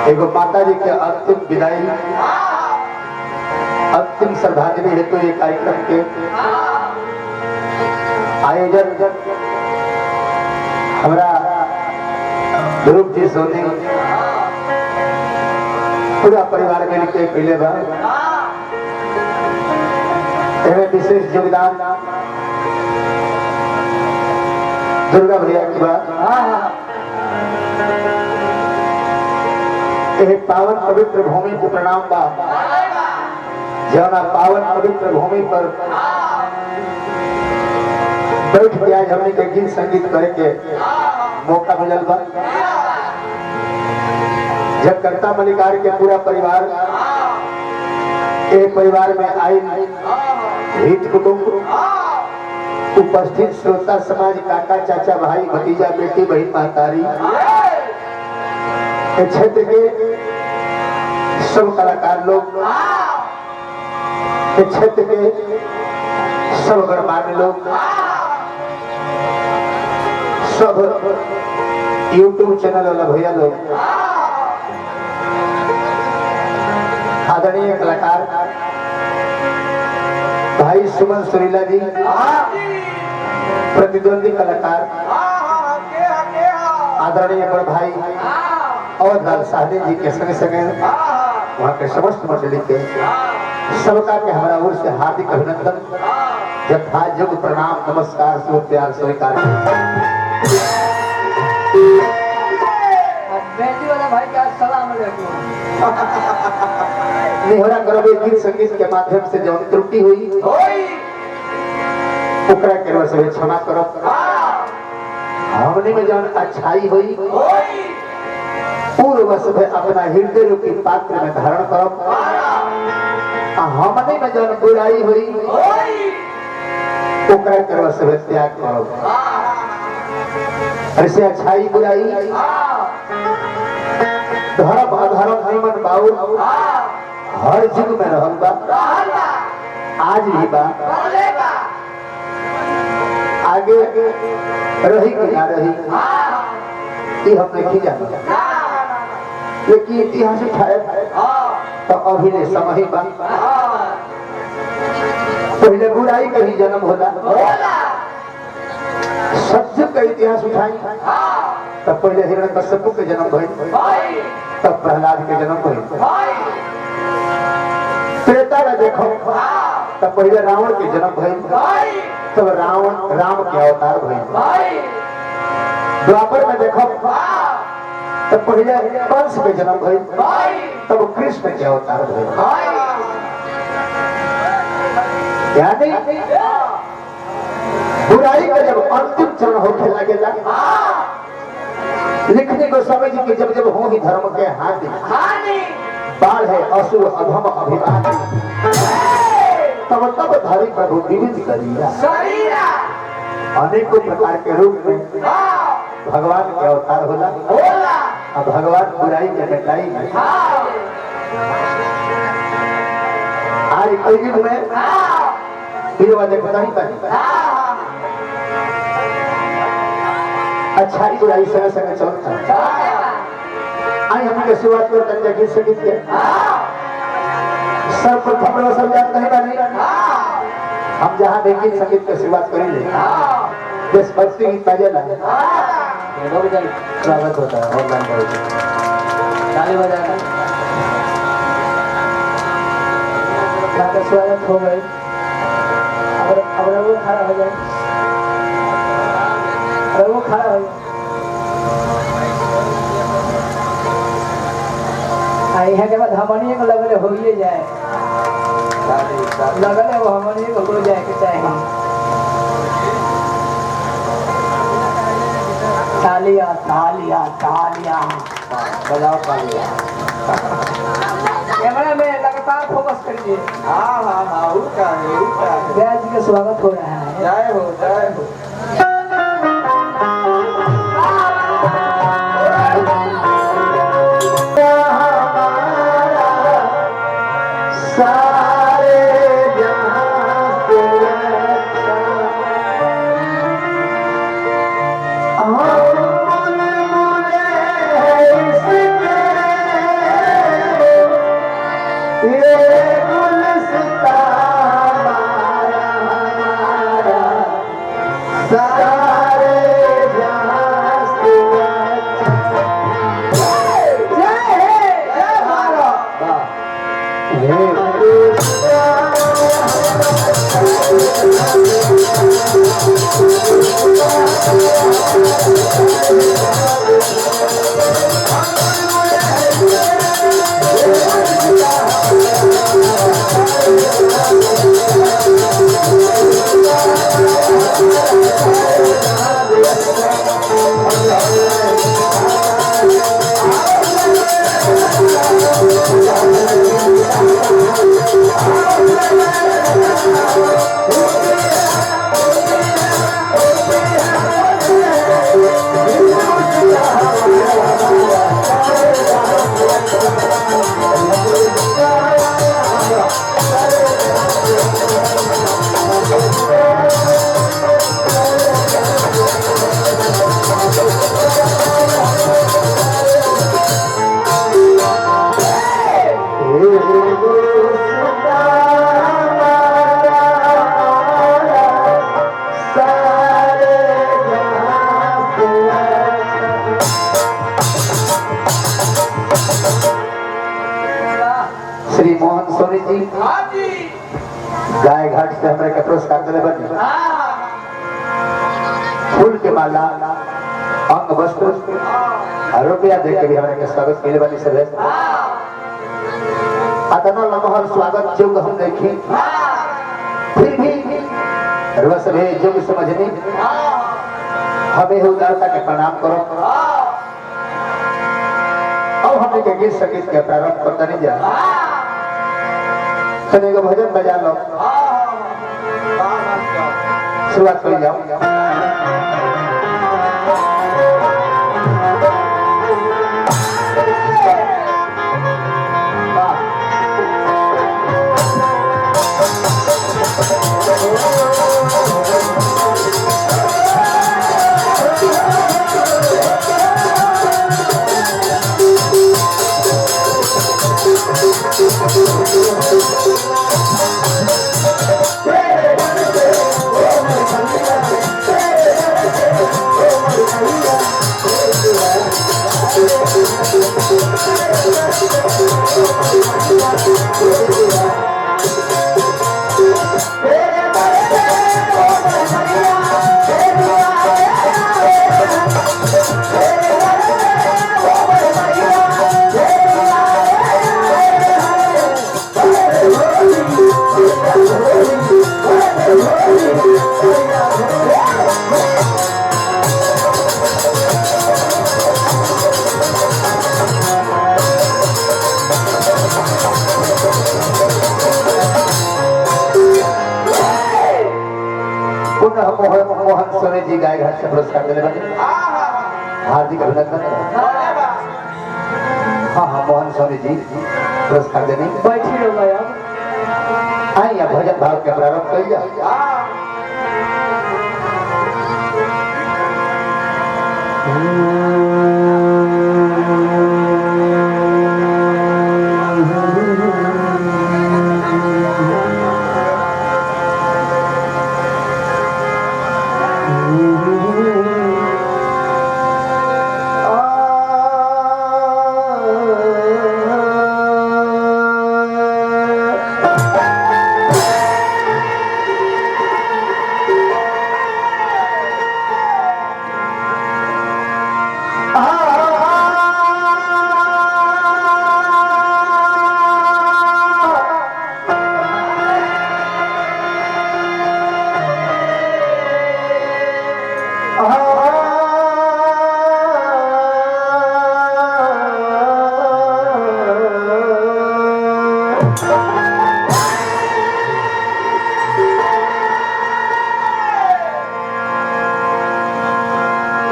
एगो माता जी के अंतिम विदाई, अंतिम श्रद्धांजलि हेतु ये कार्यक्रम के आयोजन हमारा ध्रुव जी सोनी पूरा परिवार मिलकर पहले बार विशेष योगदान दुर्गा भैया की बात। यह पावन पवित्र भूमि को प्रणाम बा, जौना पावन पवित्र भूमि पर बैठ के आज हमने के गीत संगीत करे के मौका मिलल बा। जब कर्ता मलिकार के पूरा परिवार एक परिवार में आई हित कुटुंब उपस्थित श्रोता समाज, काका चाचा भाई भतीजा बेटी बहन महतारी, क्षेत्र के सब कलाकार लोग, क्षेत्र के सब गणमान्य लोग, सब यूट्यूब चैनल वाला भैया लोग, आदरणीय कलाकार भाई सुमन सुरीला जी, प्रतिद्वंदी कलाकार आदरणीय बड़ भाई और लाल साहनी जी के संगे संगे वहाँ के समस्त मंडली के सबका के हमारा ओर से हार्दिक अभिनंदन, यथायोग्य प्रणाम नमस्कार सो प्यार स्वीकार। भाई का सलाम निहोरा करोगे गीत संगीत के माध्यम से जो त्रुटि हुई ओकरा के रोज से क्षमा करो। हमने में जो अच्छाई हुई पूर्व से अपना हृदय रूपी पात्र में धारण करो। हमने में जो बुराई हुई ओकरा के रोज से त्याग करो। ऐसे अच्छाई बुराई धर्म अधर्म निमन बाउल हर युग में रहल बा, आज भी बा, आगे रही कि ना रही ये हम नहीं जानते, लेकिन इतिहास उठाए तो अभी ने समय बा। पहले बुराई का ही जन्म होला, सत्य का इतिहास उठाई तब पहले हिरण्यकश्यप के जन्म भइल, तब प्रहलाद के जन्म भइल। त्रेता में देखो तब पहले रावण के जन्म भइल, तब रावण राम के अवतार भइल। द्वापर में देखो तब पहले कंस के जन्म भइल, तब कृष्ण के अवतार भइल। यानी बुराई का जब अंतिम चरण होने लगेगा, लिखने को समझ कि जब जब हो ही धर्म के हानि बाढ़ है असुर अधम अभिमान, तब तब धारी प्रभु विविध करिया। अनेकों प्रकार के रूप में भगवान के अवतार होला। अब भगवान बुराई के मिटाई में आज कलयुग में अच्छाई बुराई संग संग चलता। आई हमने शुरुआत कर गीत संगीत के सर्वप्रथम सब जानते हैं नहीं, हम जहाँ भी गीत संगीत की शुरुआत करेंगे देशभक्ति गीत बजे ना स्वागत होता है ऑनलाइन ताली बजाकर स्वागत हो गए। अब वो खड़ा हो जाए, वो खड़ा हो जाए। यहाँ के बाद हमनिए को लगले हो ही जाए, लगले वो हमनिए को हो जाए के चाहिए। तालियां तालियां तालियां बजाओ तालियां। कैमरा में लगातार फोकस करिए। हाँ हाँ हाँ उसका व्यास जी का स्वागत हो रहा है। जय हो जय हो। Oh गुलसिता मारा हमारा सारे जहां से अच्छा। जय भारत। हे श्री मोहन सोनी जी गाय घाट से हमारे के पुरस्कार दिले बनी फूल के माला अंग वस्त्र रुपया देख के भी हमारे के स्वागत के लिए बनी सब अतना लमहर स्वागत जो हम देखी फिर भी रुआ सब जो भी समझनी हमें उदारता के प्रणाम करो और हमें के गीत संगीत के प्रारंभ करता नहीं जा चलिए को भजन बजा लो शुरुआत कर जाओ मोहन सोनी जी गाय घाट से पुरस्कार दिले बनी हार्दिक अभिनंदन। हाँ मोहन सोनी जी पुरस्कार देने बैठी रहो भैया आई या भजन भाव के प्रारंभ कर जाओ।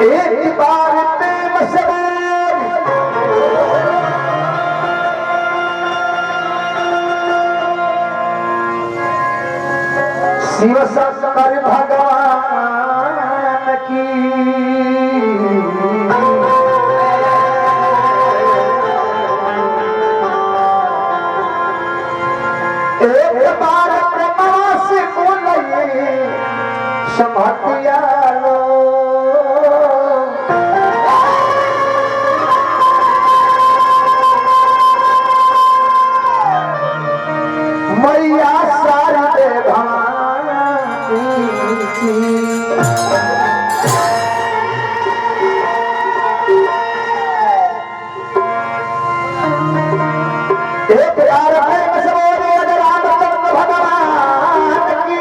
एक बार पे मशहूर शिव शंकर भगवान की एक बार प्रेमा से बोलिए समहतिया लो मैया सारी देवानी एक बार प्रेम से बोलिए रामचंद्र भगवान की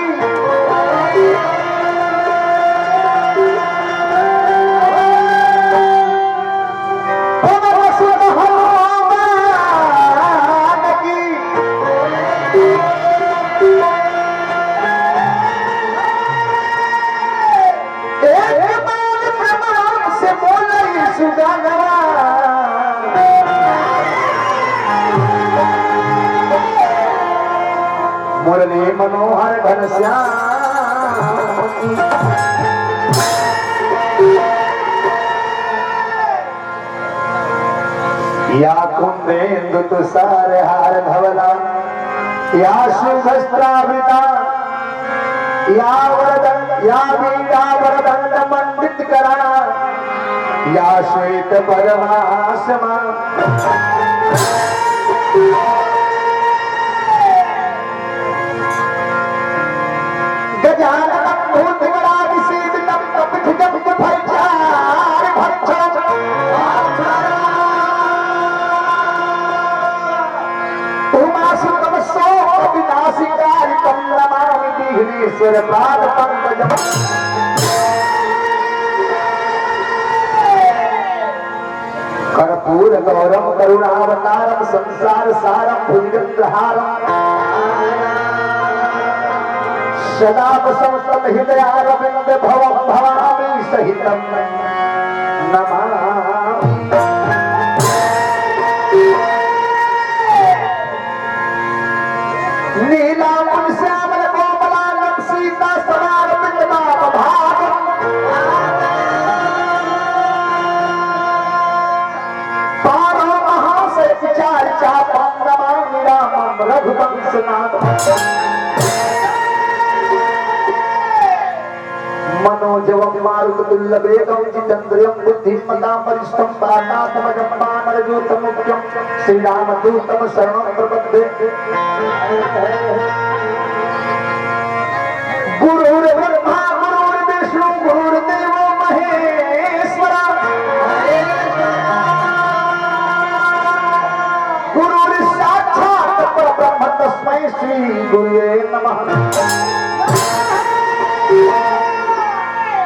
मुरली मनोहर घनश्याम या कुंदेन्दु तुषार हार धवला या शुभस्त्रावृता या वरदंड या वीणा वरदंड मंडित करा या श्वेत परमासमा गजाननं भूतगणाभिषेकितं कपितं फलचार भक्षणं उमासुतं सोमविनाशिकारितं नमामि विघ्नेश्वर पादपङ्कजम् कर्पूर गौरम करुणावतारम संसार सारम भुजगहारम सदा वसंतम हृदयारविंद भवम भवामी सहितम नमामि नीलांबुज श्यामल कोमलांगम सीता समारविंद नाम भागम चार चापम नमामि रामम रघुवंशनाथम मनोजवम मारुततुल्यवेगं जितेन्द्रियं बुद्धिमतां वरिष्ठं वातात्मजं वानरयूथमुख्यं श्रीरामदूतं शरणं प्रपद्ये गुरुर्ब्रह्मा गुरुर्विष्णु गुरुर्देवो महेश्वरा गुरुर्साक्षात् परब्रह्म तस्मै श्री गुरुवे नमः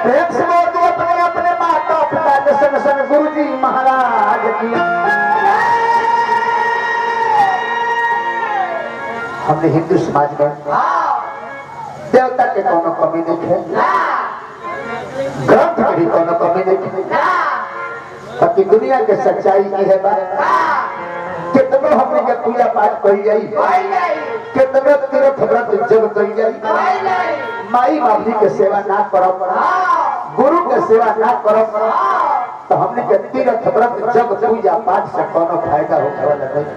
प्रेम से बोलते अपने अपने माता पिता के संग संग गुरु जी महाराज की हमने हिंदू समाज में देवता के कोनो कमी नहीं है ग्रंथ में भी कोनो कमी नहीं है बाकी दुनिया के सच्चाई की है बात कितनों हमने के पूजा पाठ करी जाई कितनों तीर्थ व्रत जग करी जाई माई बाबली के सेवा ना करो गुरु के सेवा ना करो तो हमने के तीर्थ व्रत जग पूजा पाठ से कोनो फायदा होने वाला नहीं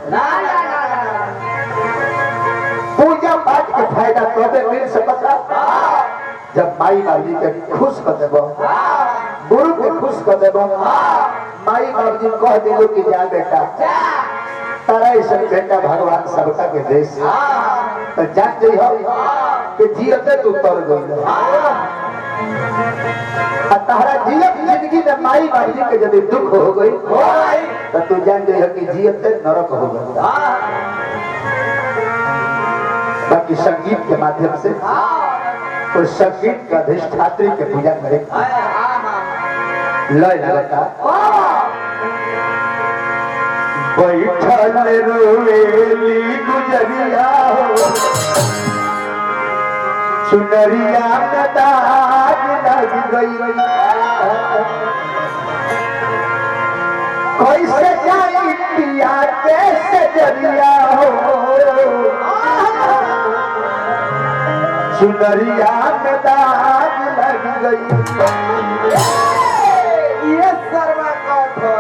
पूजा पाठ के फायदा तबे मिल सकता जब माई बाबली के खुश कर देबो गुरु के खुश कर देबो माई बाबली कह दिलो कि जा बेटा तारा ऐसा बेटा भगवान सबका के देश तो जान जाइ हो कि जियते तू तर गई तारा जियत जिंदगी में माई बाबली के यदि दुख हो गई तो तू जान जाइ हो कि जियते नरक हो गई बाकी संगीत के माध्यम से और संगीत का अधिष्ठात्री के पूजा करे लय लगा बैठल रोएली गुजरिया हो सुनरिया में दाग लग गई कैसे जाई पिया कैसे जरिया हो सुनरिया में दाग लग गई ये सर्वा कथा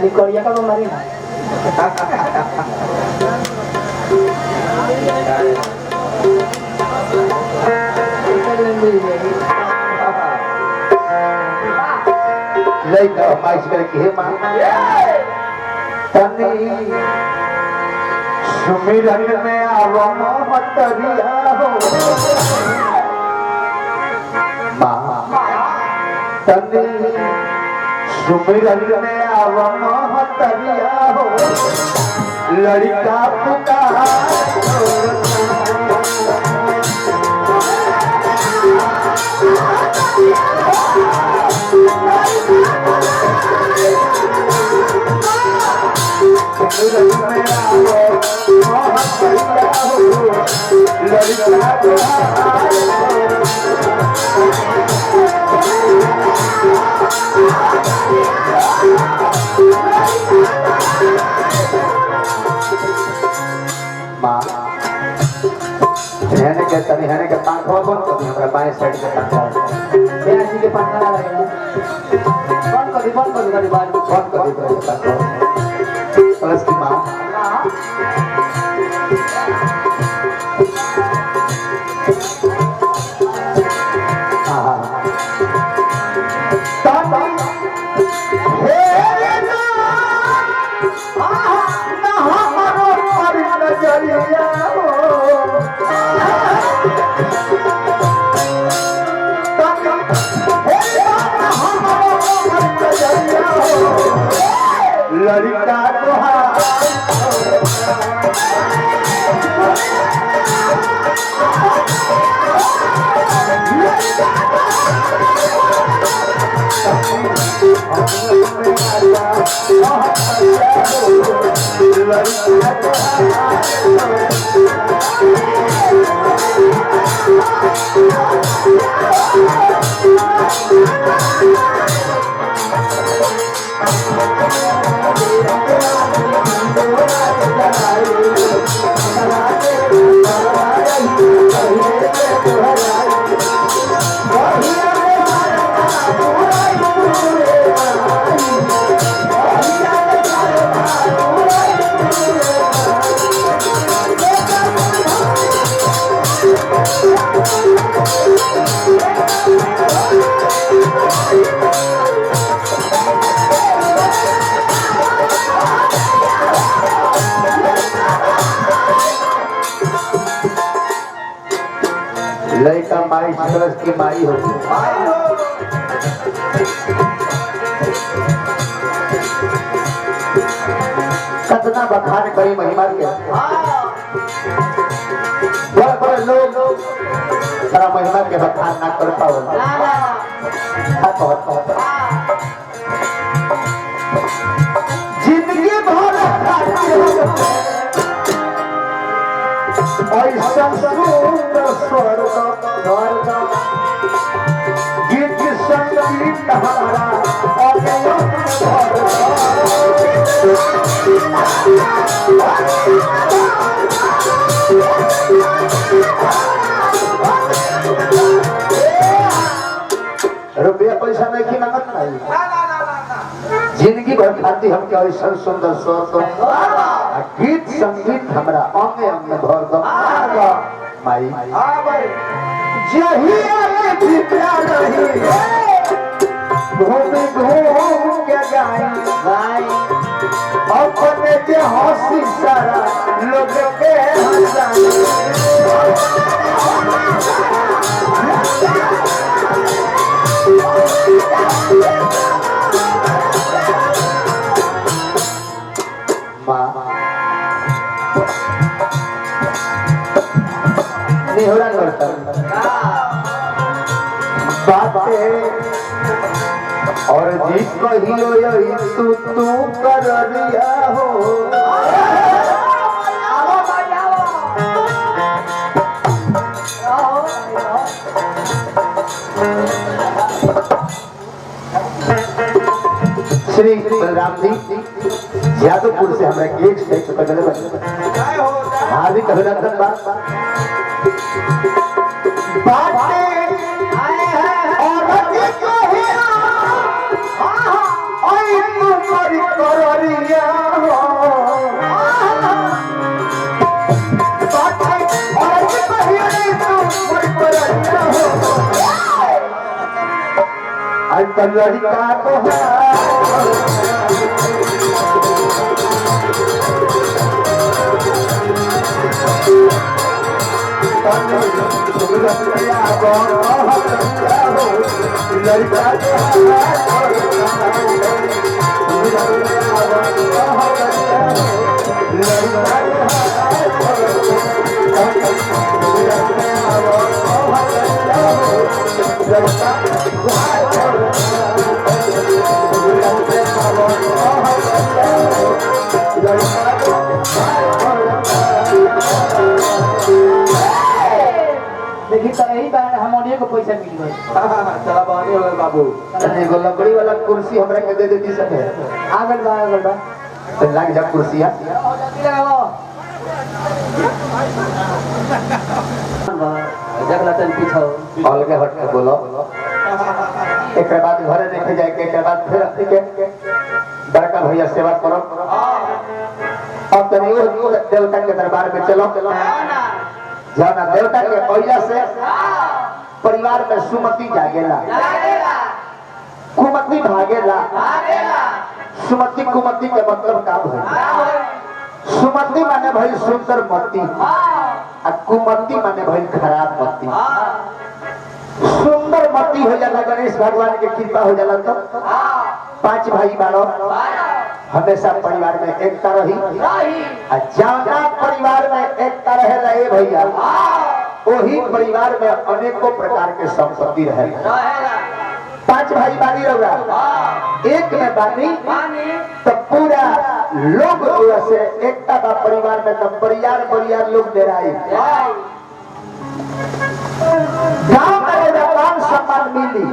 खाली कोरिया का मारी ना लइका माइस करे के मां तनी सुमिरन में आवो मतरिया हो मां तनी सुमिरन में आवो मतरिया हो लड़का पुकार हने के पंखा बंद कर हमरा बाएं साइड के पंखा बेना जी के पंखा ना लगेगा बंद कर दी बात बंद कर दी पंखा बस की मां हां ताता हे ना ना हमारो पर नजरिया लड़का लड़का माई सरस की माई हो कतना बखान करी महिमा के बड़े लोग सारा महिमा के बखान ना कर पाओ जिंदगी भर ऐसा सुंदर स्वर्ग गीत संगीत हमारा रुपया पैसा नहीं की मांगत नहीं जिंदगी भर खाती हमके ऐसा सुंदर स्वर्ग गीत संगीत हमारा अंगे अंगे भर दो माई घूम घूम के गाई अपने जे हंसी सारा लोग के निहोरा करता बातें और जी कहियो तू कर दिया हो श्री बलराम जी यादवपुर से हमें एक से पकड़े हार्दिक अभिनंदन और तो लड़का तो लड़का देखिए तो यही बार हारमोनियम को पैसा मिल गए। चला बहानी हो गए बाबू। एगो लकड़ी वाला कुर्सी हमरा के दे देती सके आगल बा तो लग जा कुर्सिया जगला तन पीछा अलगे हट के बोलो एक बाद घरे देखे जाए के बाद फिर अपनी के बड़का भैया सेवा करो अब तनी वो देवता के दरबार में चलो जाना देवता के पहला से परिवार में सुमति जागेला कुमति भागेला सुमति कुमति के मतलब का भई सुमति माने भाई सुंदर मति आ कुमति माने भाई खराब मति सुंदर मति हो जाला गणेश भगवान के कृपा हो जाला तो 5 भाई बारो हमेशा परिवार में एकता रही आ जाना परिवार में एकता रहेला ए भैया वही परिवार में अनेकों प्रकार के संपत्ति रहेला 5 भाई बानी रहा एक में बानी तो पूरा लोग से एकता का परिवार में तो परिवार लोग डेराई गाँव में मान सम्मान मिली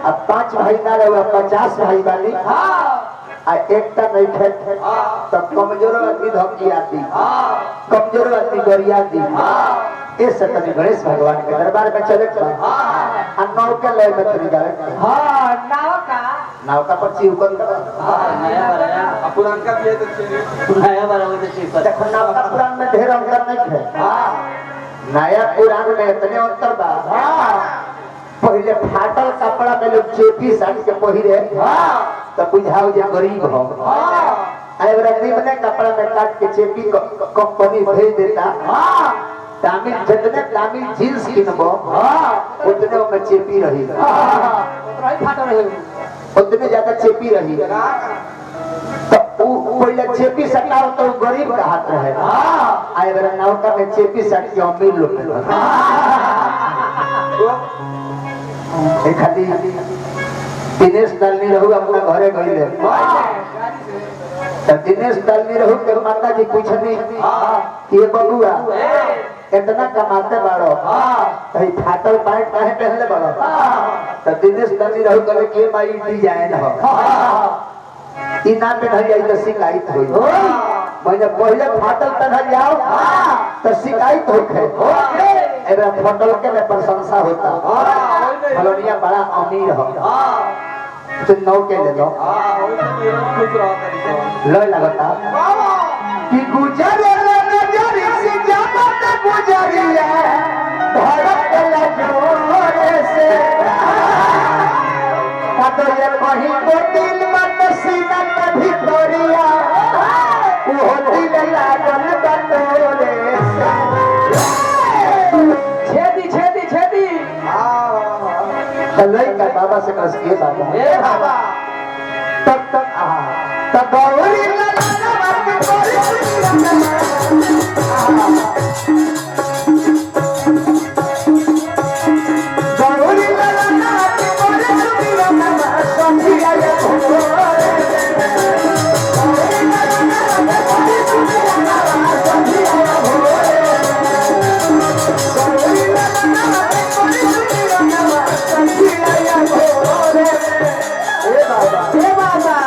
अब 5 भाई ना रहे 50 भाई बानी आ एकता नहीं थे तब कमजोर आदमी धमकी आती कमजोर आदमी गरियाती ऐसे तभी गणेश भगवान के दरबार में चले आ नाव के लय में तरी गावे नाव का पर्ची ऊपर पुरान का भी है तो नया वाला वो तो देखो नाव का पुरान में ढेर अंतर नहीं है नया पुरान में इतने अंतर बा पहले फाटल कपड़ा में लोग चेपी साड़ी के पहिरे तो बुझाओ जे गरीब हो एवरा निमने कपड़ा में काट के चेपी कंपनी भेज देता दामिल जितने दामिल जींस किनबो उतने में चेपी रही उतने ज्यादा चेपी रही तो पहले चेपी सटाओ तो गरीब का हाथ रहे एवरा नौका में चेपी सट के अमीर लोग खाली दिनेश दलनी रहू अपना घरे गईले तो दिनेश दलनी रहू के माता जी पूछनी कि ये बबुआ इतना कमाते बाड़ो कहीं फाटल पैंट काहे पहनले बाड़ो तो दिनेश दलनी रहू करे कि माई डिजाइन हो ई ना पहन जाई तो शिकायत होई मैंने पहले फाटल पहन जाओ तो शिकायत होखे एबे फाटल के में प्रशंसा होता फलोनिया बड़ा अमीर हो तो नौ के ले लो लय लगता कि गुजरे नजरी से जामत गुजरिया धड़कला जोरे से तो ये कहीं को दिल मत सीना के भितरिया वो दिल लागल बतोरे से छेदी लई का बाबा से कस के बाबा ए बाबा तब गौरी ललनवा के गौरी ललनवा के गौरी सुमिरनवा संधिया ये भोरे गौरी ललनवा के गौरी सुमिरनवा संधिया ये भोरे गौरी ललनवा के गौरी सुमिरनवा संधिया ये भोरे ए बाबा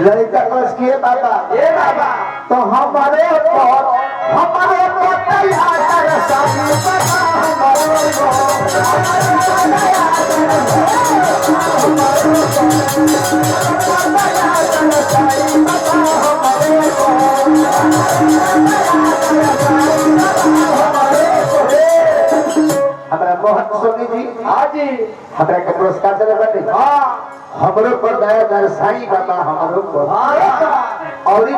लड़का कस किए बाबा ये बाबा तो हमारे तैयार कर शादी बाबा हमारा मोहन सोनी जी हाँ जी हमारा के पुरस्कार दिले बाटे हाँ हमरो पर दया दर्शाई बाबा हमरो पर हाँ और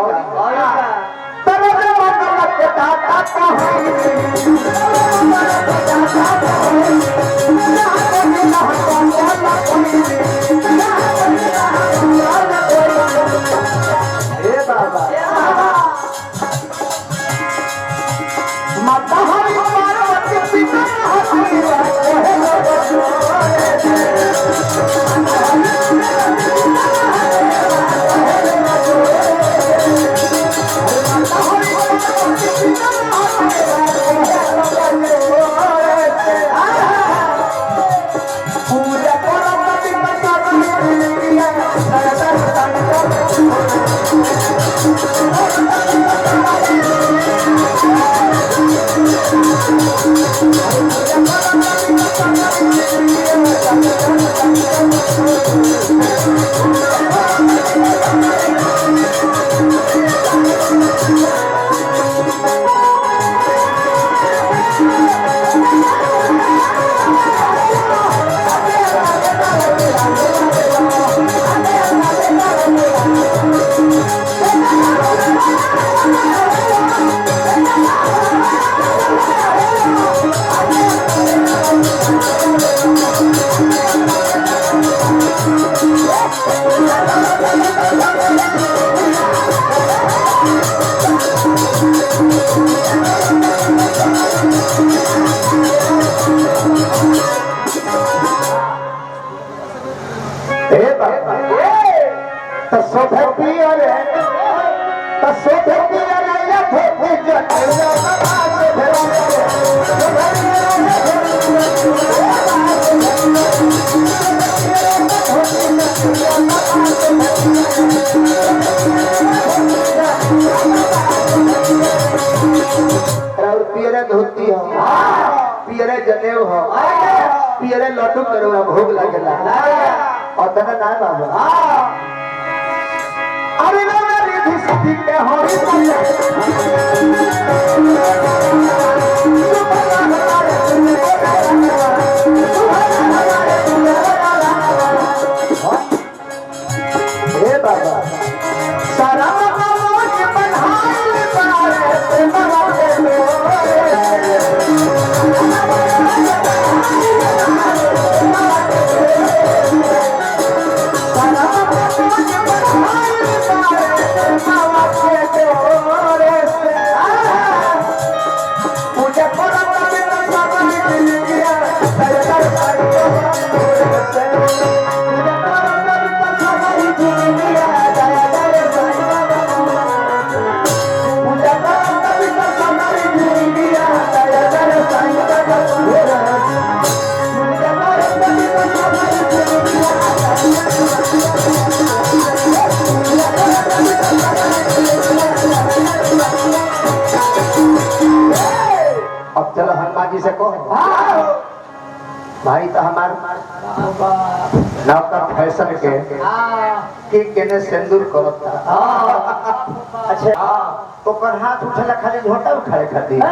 तरह मन के दाता हे बाबा माता हरि पार्वती पिता पूजा करो पियरे धोती हो पियरे जनेऊ हो पियरे लड्डू करुआ भोग लगेला और तना ना बाबा अरे ना रिधि सिद्धि के होरी हे बाबा सारा के बन्हाई बारे अब चलो हनुमान जी से कहो भाई तो हमार नौका फैशन के केने सिंदूर करता अच्छा तो कर हाथ उठेला खाली झोटा उठाए खातिर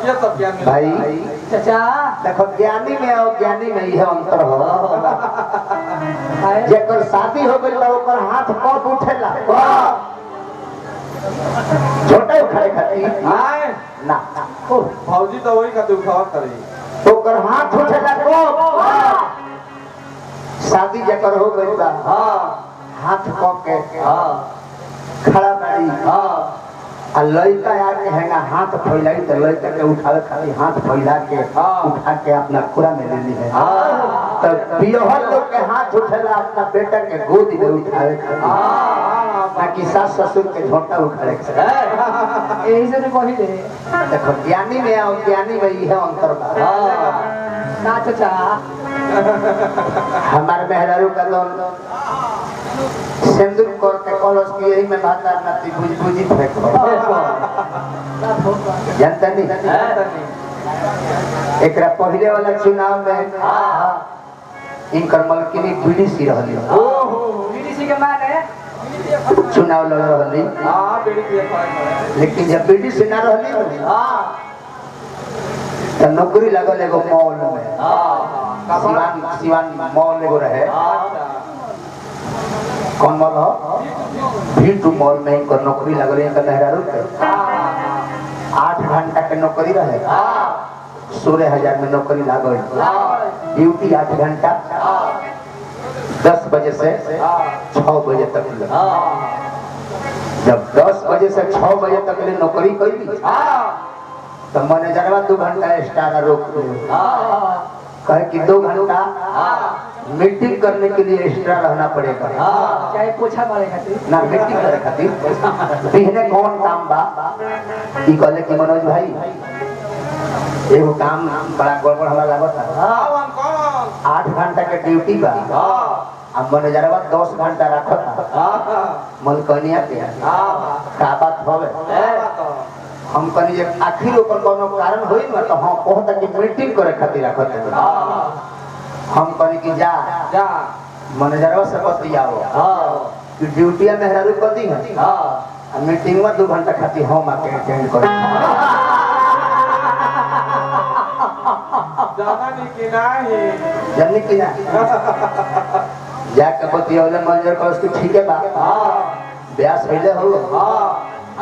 ये सब क्या मिला भाई चाचा देखो ज्ञानी में और ज्ञानी में यह अंतर हो जेकर शादी हो गई ओकर हाथ कब उठेला छोटा उठाए खाती आए ना ओ भौजी तो वही खाते उठावत करी तो कर हाथ उठेला को शादी जकर हो गई बा हां हाथ को के हां खड़ा बाड़ी हां आ लड़का आके हैंगा हाथ फैलाई तो लड़का के उठावे खाली हाथ फैला के उठा के अपना खुरा में ले ली है तो बियाहल लोग के हाथ उठेला अपना बेटा के गोद में उठावे खाली ना कि सास ससुर के झोंटा उठावे खाली यही से तो कही दे देखो ज्ञानी में और ज्ञानी में यह अंतर बा ना चाचा हमारे मेहरारू का लोन सिंदूर कर के कॉलेज की यही में भाता नाती बुझी फेंको जानता नहीं एकरा पहले वाला चुनाव में इनकर मलकिनी बीडीसी रहली ओहो बीडीसी के माने चुनाव लड़ रहली हां बेड़ी पे खड़ा लेकिन जब बीडीसी ना रहली हां तो नौकरी लगल एगो मॉल में हां सिवान मॉल एगो रहे अच्छा कौन मॉल हो V2 मॉल में इनकर नौकरी लगल इनकर मेहरारू के 8 घंटा के नौकरी रहे 16,000 में नौकरी लागल ड्यूटी 8 घंटा 10 बजे से 6 बजे तक जब 10 बजे से 6 बजे तक ले नौकरी कैली तो मैनेजरवा 2 घंटा एक्स्ट्रा रोक दिया कहे कि 2 घंटा मीटिंग करने के लिए एक्स्ट्रा रहना पड़ेगा चाहे पोछा मारे खातिर ना मीटिंग करे खातिर बिहने कौन काम बा ई कहले कि मनोज भाई एगो काम बड़ा गड़बड़ हमरा लागत है कौन 8 घंटा के ड्यूटी बा अब मैनेजरवा 10 घंटा रखत मलकनिया के का बात होवे हम कनी जे आखिर ओकर कोनो कारण होई न तो हम कहत कि मीटिंग करे खातिर रखत हम कनी कि जा जा मैनेजरवा से बतियाओ कि ड्यूटिया मेहरारू कदी है मीटिंग में 2 घंटा खातिर हम आके अटेंड कर जाना नहीं कि नहीं जाननी कि ना जाके बतियाओले मैनेजर को उसकी ठीक है बा ब्यास पहले हो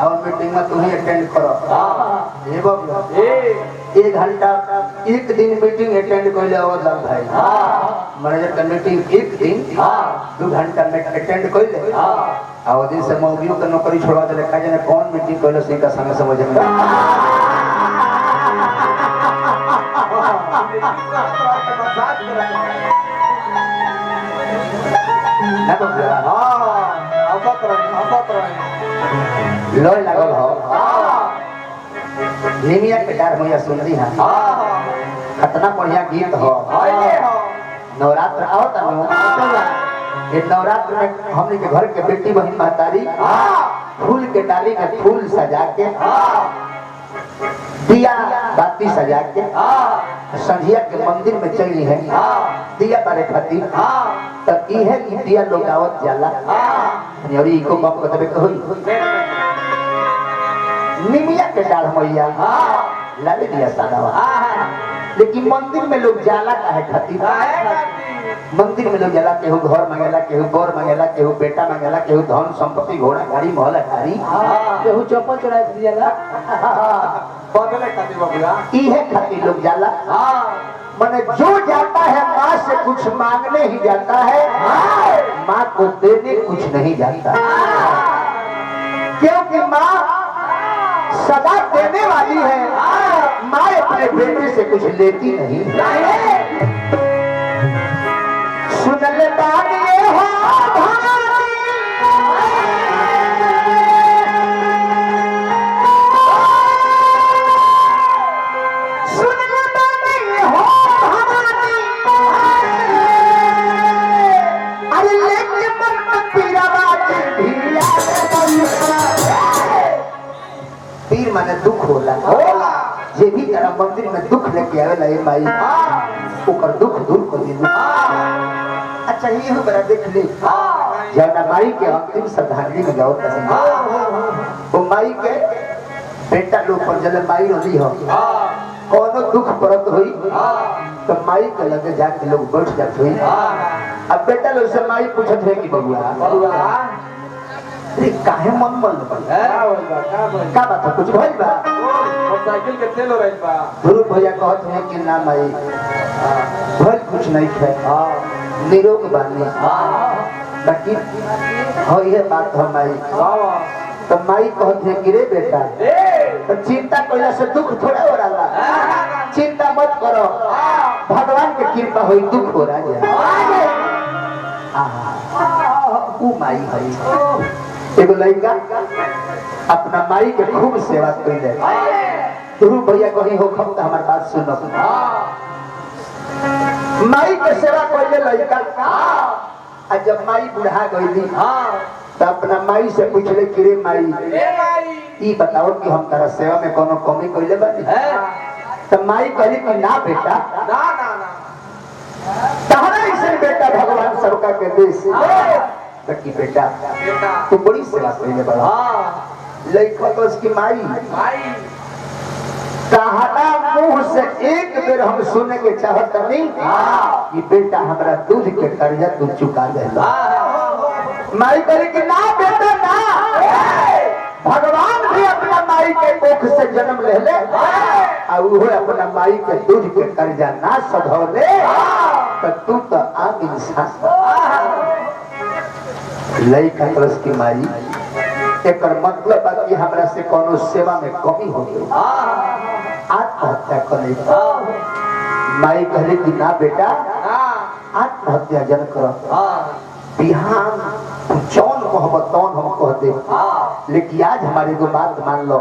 और मीटिंग में तुम ही अटेंड करो ये बाबू 1 घंटा एक दिन मीटिंग अटेंड कर ले अवधल भाई मैनेजर का मीटिंग एक दिन 2 घंटा में अटेंड कर ले और दिन से मौगियों का नौकरी छोड़ा दे का जाने कौन मीटिंग कर ले से का संग समझ में ना बाबू हंसत रहे लोय लागल हो निमिया के डार मैया सुनली है कितना बढ़िया गीत हो नवरात्र आओ तनु ये नवरात्र में हमने के घर के बेटी बहन महतारी फूल के डाली में फूल सजा के दिया बाती सजा के संझिया के मंदिर में चली है दिया बारे खातिर तो इहे दिया लोग आवत जाला और इको बाप कहबे कहोई निमिया के डाल मैया लाले दिया सादावा लेकिन मंदिर में लोग जाला काहे खातिर मंदिर में लोग जाला केहू घर मांगेला केहू बर मांगेला केहू बेटा मांगेला केहू धन संपत्ति घोड़ा गाड़ी महल गाड़ी केहू चप्पल चढ़ा दियाला बदले खातिर बाबूया इहे खातिर लोग जाला माने जो जाता है माँ से कुछ मांगने ही जाता है माँ को देने कुछ नहीं जाता क्योंकि माँ सदा देने वाली है माँ अपने बेटे से कुछ लेती नहीं सुन ले बात ये हो पीर माने दुख होला ये भी तेरा मंदिर में दुख लेके आवेला ये माई ऊपर दुख दूर कर दी अच्छा ये हो बड़ा देख ले जब माई के अंतिम श्रद्धांजलि में गाओ तसे वो माई के बेटा लोग पर जले माई रही हो कोनो दुख परत हुई तो माई के लगे जाके लोग बैठ जाते हुई अब बेटा लोग से माई पूछत है कि बबुआ अरे काहे मन बंद पड़ का बात है कुछ भइल बा मोटरसाइकिल के तेल हो रही बा गुरु भैया कहत हैं कि ना माई भइल कुछ नहीं है निरोग बानी बाकी हो ये बात हम माई तो माई कहत है कि रे बेटा तो चिंता कइला से दुख थोड़ा हो रहा चिंता मत करो भगवान के कृपा होई दुख हो रहा है ऊ माई है एगो लड़का अपना माई के खूब सेवा कइले गुरु भैया कहीं हो खम तो हमार बात सुनो माई के सेवा कइले लड़का आ जब माई बुढ़ा गईली तो अपना माई से पूछले कि रे माई ई बताओ कि हम तारा सेवा में कोनो कमी कइले बानी तो माई कहली कि ना बेटा ना ना ना तहरा ऐसे बेटा भगवान सबका के देश कि बेटा तू बड़ी सेवा कइले बड़ा लइका तो उसकी माई कहना मुंह से एक बेर हम सुने के चाहत नहीं कि बेटा हमरा दूध के कर्जा तू चुका दे माई करे कि ना बेटा ना भगवान भी अपना माई के कोख से जन्म ले ले और वो अपना माई के दूध के कर्जा ना सधौले तो तू तो आम इंसान लइका तरस की माई एक मतलब बा कि हमरा से कोनो सेवा में कमी हो गई आत्महत्या करे माई कहले कि ना बेटा आत्महत्या जन कर बिहान जौन कहब तौन हम कह दे लेकिन आज हमारे को बात मान लो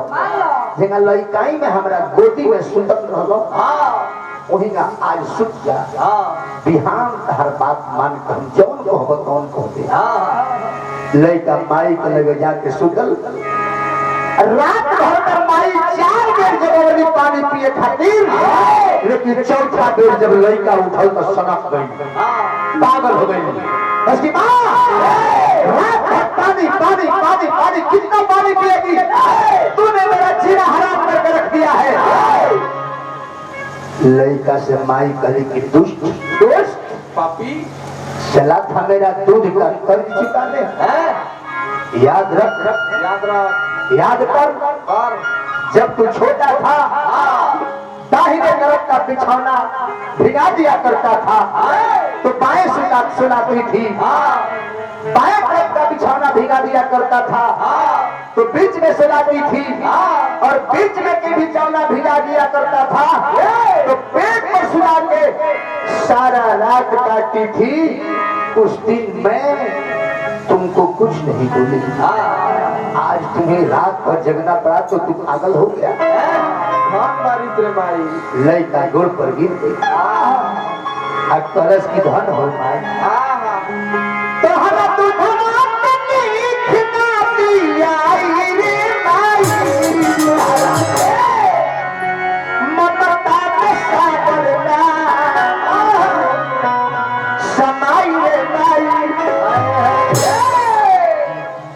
जेना लइकाई में हमरा गोदी में सुतत रहलो वही ना आज सुत जा बिहान हर बात मान कर हम जौन कहब तौन कह दे लइका माई के लगे जाके सुतल रात भर में माई 4 बेर जबरदस्ती पानी पिए खातिर लेकिन चौथा बेर जब लइका उठल तो सनक गई पागल हो गई उसकी माँ रात भर पानी पानी पानी पानी कितना पानी पिएगी तूने मेरा जीना हराम करके रख दिया है लइका से माई कही कि दुष्ट दोस्त पापी चला था मेरा दूध का कर्ज चुका ले याद रख याद कर जब तू छोटा था दाहिने तरफ का बिछौना भिगा दिया करता था तो बाएं सुलाती थी बाएं तरफ का बिछौना भिगा दिया करता था तो बीच में सुलाती थी और बीच में की बिछौना भिगा दिया करता था तो पेट पर सुला के सारा रात काटती थी उस दिन मैं तुमको कुछ नहीं बोली आज तुम्हें रात पर जगना पड़ा तो तू पागल हो गया लइका गोड़ पर गिर गई कलश की धन हो पाए तो हमें तू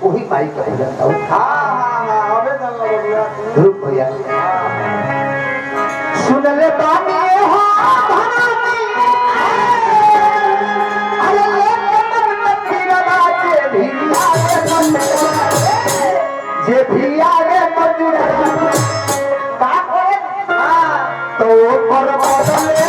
वही माई का भजन भैया सुन ले बानी जे भी आगे मंदिर तो पर बदले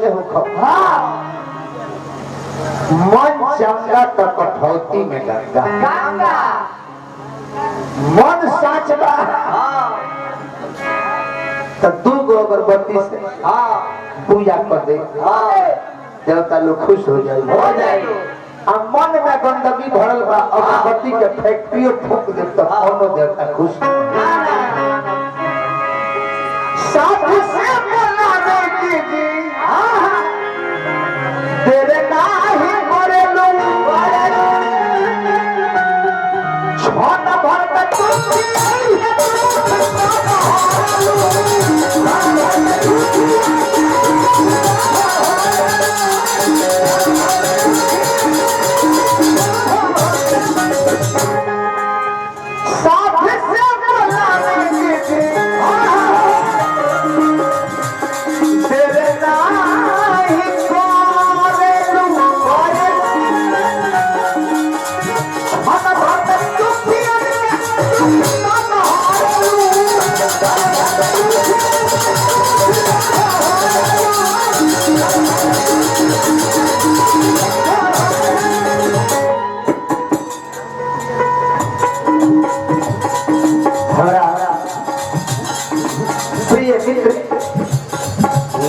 समझले हो खो मन चंगा तो कठौती में गंगा गंगा मन साच बा तो दू गो अगरबत्ती से पूजा कर दे देवता लोग खुश हो जाए आ मन में गंदगी भरल बा अगरबत्ती के फैक्ट्री फूक दे तो कोनो देवता खुश साथ से बोलावे की तेरे नाही करे लो छोटा भरत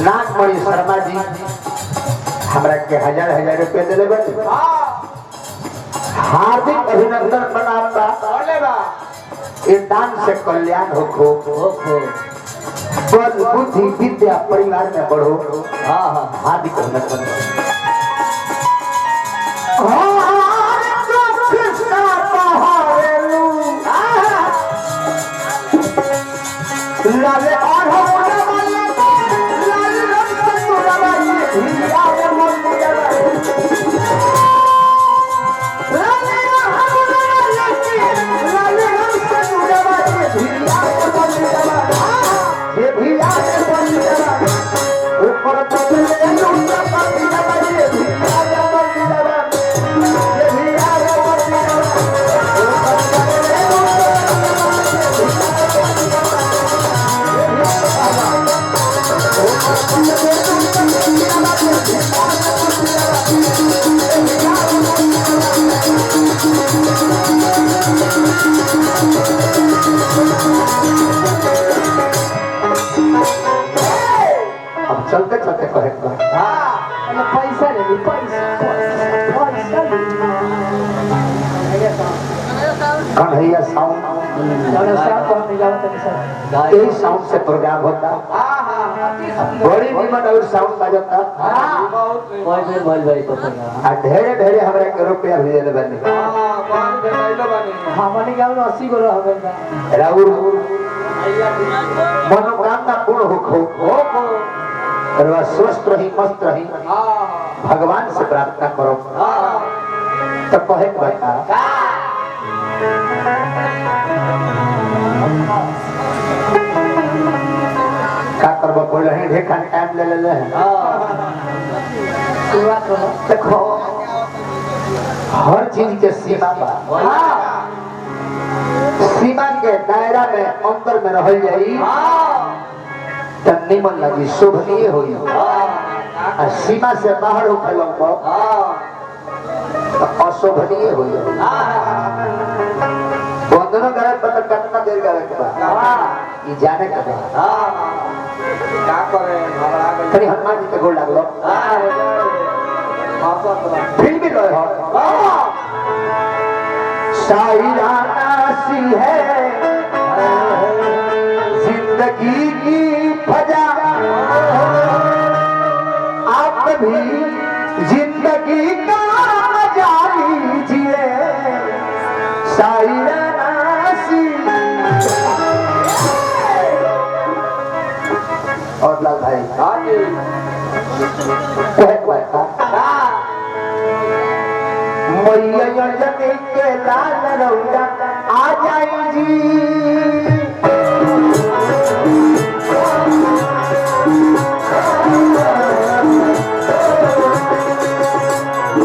नागमणि शर्मा जी हमरा के हजार हजार रुपया दिले बा हार्दिक अभिनंदन मनाता ये दान से कल्याण हो बल बुद्धि विद्या परिवार में बढ़ो हार्दिक अभिनंदन लाले चलते चलते कहे पैसा ले ली पैसा कन्हैया साउंड यही साउंड से प्रोग्राम होता बड़ी नीमन और साउंड बजता ढेरे ढेरे हमरा के रुपया भी देले बनी हमनी गांव में 80 गो रहबे राउर मनोकामना पूर्ण हो और वह स्वस्थ रही मस्त रही भगवान से प्रार्थना करो तो कहे बता का करबो कोई नहीं ढेका टाइम ले ले शुरुआत हो देखो हर चीज के सीमा बा सीमा के दायरा में अंदर में रह जाई तब निमन लगी शोभनीय होई सीमा से बाहर हो फैलो तो अशोभनीय होई बंधन करे पता कितना देर करे के बाद ये जाने का का करे घबरा गई खरी हनुमान जी के गोल लागलो फिर भी रहे हो शायराना सी है जिंदगी की फजा आप भी जिंदगी का मजा लीजिए शायराना सी और लाल भाई मैया जने के लाल रौदा आ जाई जी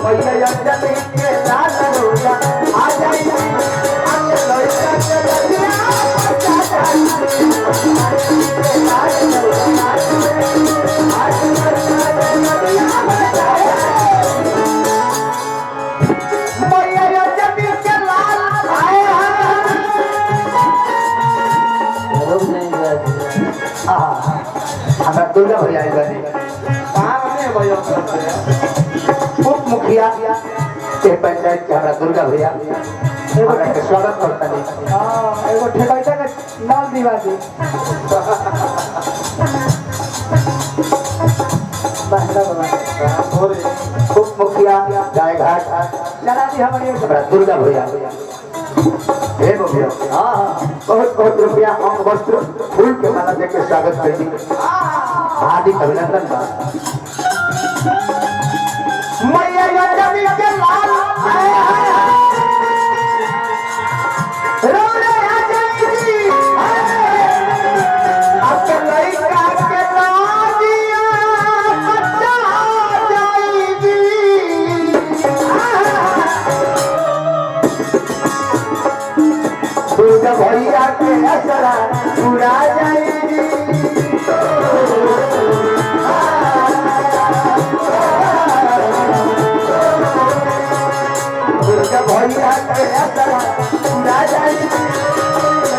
मैया जने के लाल रौदा आ जाई जी दुर्गा भैया आए बानी कहाँ बने भाई अपने उप मुखिया के पंचायत के हमरा दुर्गा भैया हमरा के स्वागत करता नहीं हां एगो ठेकैता के नाम दिवा दी बहरा बाबा उप मुखिया गाय घाट चला दी हमारी हमरा दुर्गा भैया हे भैया हां हां बहुत बहुत रुपया हम वस्त्र फूल के माला देके स्वागत कर दी हार्दिक अभिनंदन बा मैया रवि के लाल रोले आ जाएगी अब लड़का के लाजिया बच्चा जाएगी दुर्गा भैया के असरा पूरा जाएगी दुर्गा भैया के असरा पूरा जाएगी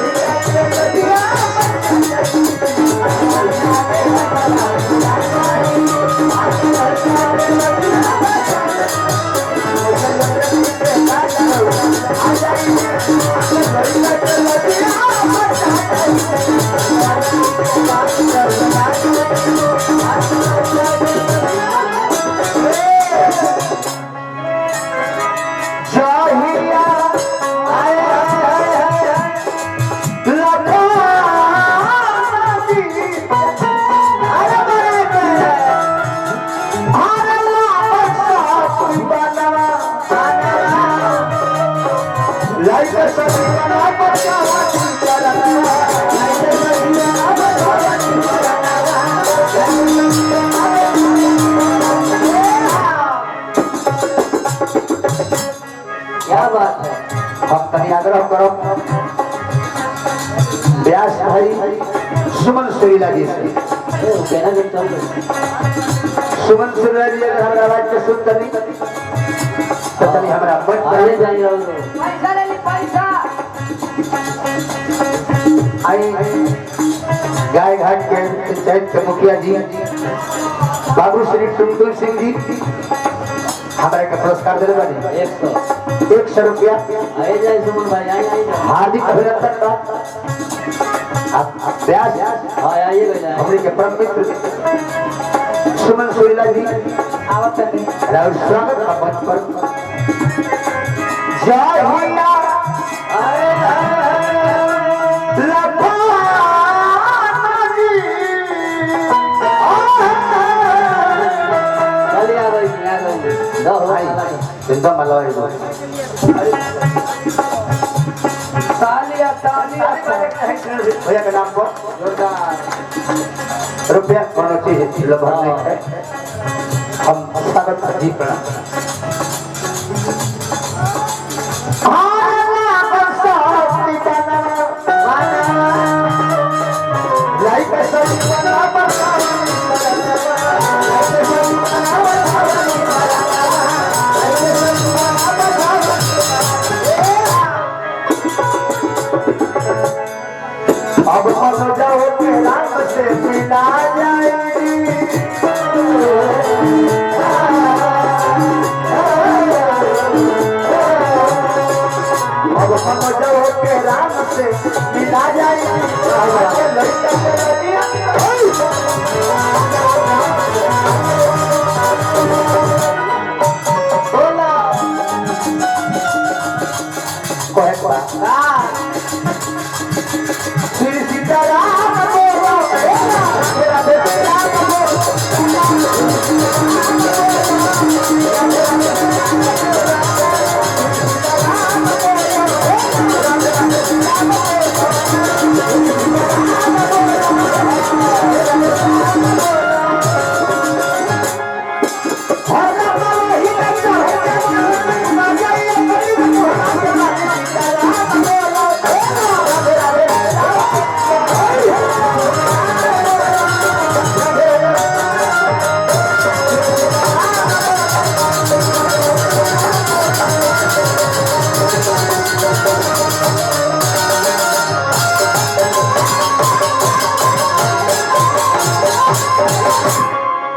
क्या बात है हम तनी आग्रह करो व्यास भाई सुमन सुरीला जी से ए केना दिन चल सुमन सुरीला जी अगर हमारा आवाज के सुन तनी तो तनी हमारा मन अरे करे जाई रहो पैसा ले ली पैसा आई गाय घाट के पंचायत के मुखिया जी बाबू श्री टुनटुन सिंह जी हमारे के पुरस्कार दिले बानी 100 रुपया आए जाए सुमन भाई आई हार्दिक अभिनंदन बा आप व्यास हां आइए भैया हमरे के परम मित्र सुमन सुरीला जी आवत है राउर स्वागत का मंच पर जय भैया चलिए आ गई दो चिंता मलवाई दो तालिया तालिया भैया के नाम पर रुपया कोनो चीज लभर नहीं है हम स्वागत जी प्रणाम